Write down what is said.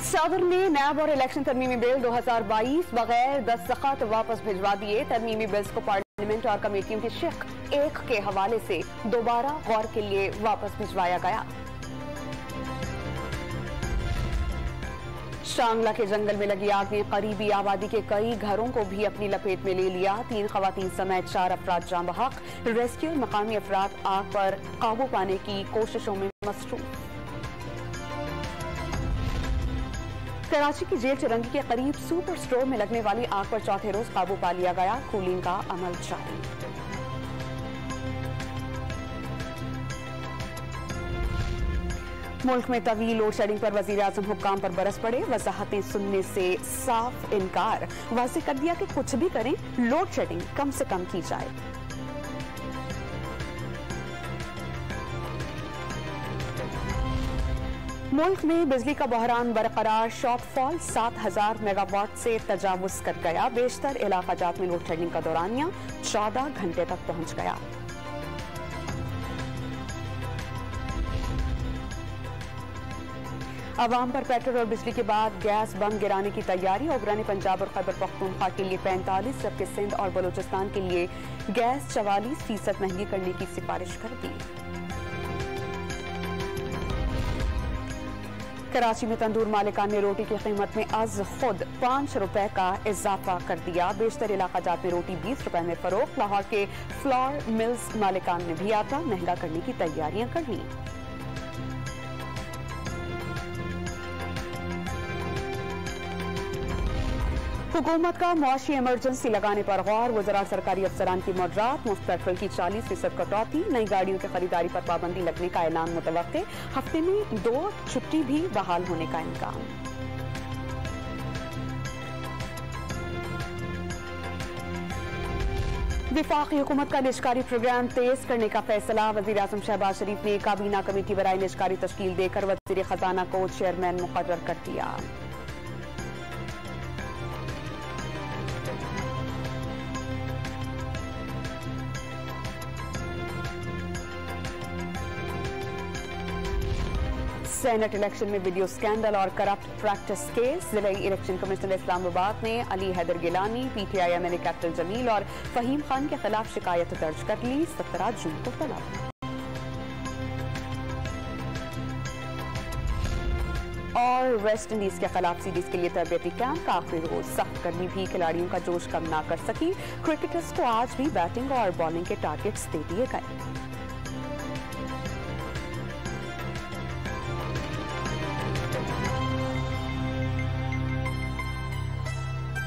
सावर ने नैब और election तरमीमी bill 2022 बगैर दस्तखत वापस भिजवा दिए। तरमीमी बिल्स को पार्लियामेंट और कमेटियों की शिक 1 के हवाले से दोबारा गौर के लिए वापस भिजवाया गया। शांगला के जंगल में लगी आग ने करीबी आबादी के कई घरों को भी अपनी लपेट में ले लिया। 3 खवातीन समेत 4 अफराद जाँ बहक। रेस्क्यू और मकामी अफराद आग पर काबू पाने की कोशिशों में मसरूफ। कराची की जेल चिरंगी के करीब सुपर स्टोर में लगने वाली आग पर चौथे रोज काबू पा लिया गया। कूलिंग का अमल जारी। मुल्क में तवील लोड शेडिंग पर वजीर आजम हुक्काम पर बरस पड़े। वजाहतें सुनने से साफ इनकार। वाज़ेह कर दिया कि कुछ भी करें, लोड शेडिंग कम से कम की जाए। मुल्क में बिजली का बहरान बरकरार। शॉर्टफॉल 7000 मेगावाट से तजावुज कर गया। बेशतर इलाकाजात में लोड शेडिंग का दौरानिया 14 घंटे तक पहुंच गया। अवाम पर पेट्रोल और बिजली के बाद गैस बम गिराने की तैयारी। ओबरा ने पंजाब और खैबर पख्तूनख्वा के लिए 45 जबकि सिंध और बलूचिस्तान के लिए गैस 44% महंगी करने की सिफारिश कर दी। कराची में तंदूर मालिकान ने रोटी की कीमत में आज खुद 5 रुपए का इजाफा कर दिया। बेशतर इलाकाजात में रोटी 20 रुपए में फरोख्त। लाहौर के फ्लोर मिल्स मालिकान ने भी आटा महंगा करने की तैयारियां कर ली। हुकूमत का मुआशी इमरजेंसी लगाने पर गौर। वज़रा सरकारी अफसरान की मुआवजात। मुफ्त पेट्रोल की 40% कटौती। नई गाड़ियों की खरीदारी पर पाबंदी लगने का ऐलान मुतवक्के। हफ्ते में 2 छुट्टी भी बहाल होने का इम्कान। वफाकी हुकूमत का निजकारी प्रोग्राम तेज करने का फैसला। वज़ीर आज़म शहबाज शरीफ ने काबीना कमेटी बराए निजकारी तश्कील देकर वज़ीर खजाना को चेयरमैन मुकर्रर कर दिया। सेनेट इलेक्शन में वीडियो स्कैंडल और करप्ट प्रैक्टिस केस। जिला इलेक्शन कमिश्नर इस्लामाबाद ने Ali Haider Gilani, PTI MLA captain Jamil और फहीम खान के खिलाफ शिकायत दर्ज कर ली। 17 जून को तलब। और वेस्ट इंडीज के खिलाफ सीरीज के लिए तरबियती कैंप का आखिरी रोज। सख्त गर्मी भी खिलाड़ियों का जोश कम ना कर सकी। क्रिकेटर्स को आज भी बैटिंग और बॉलिंग के टारगेट्स दे दिए गए।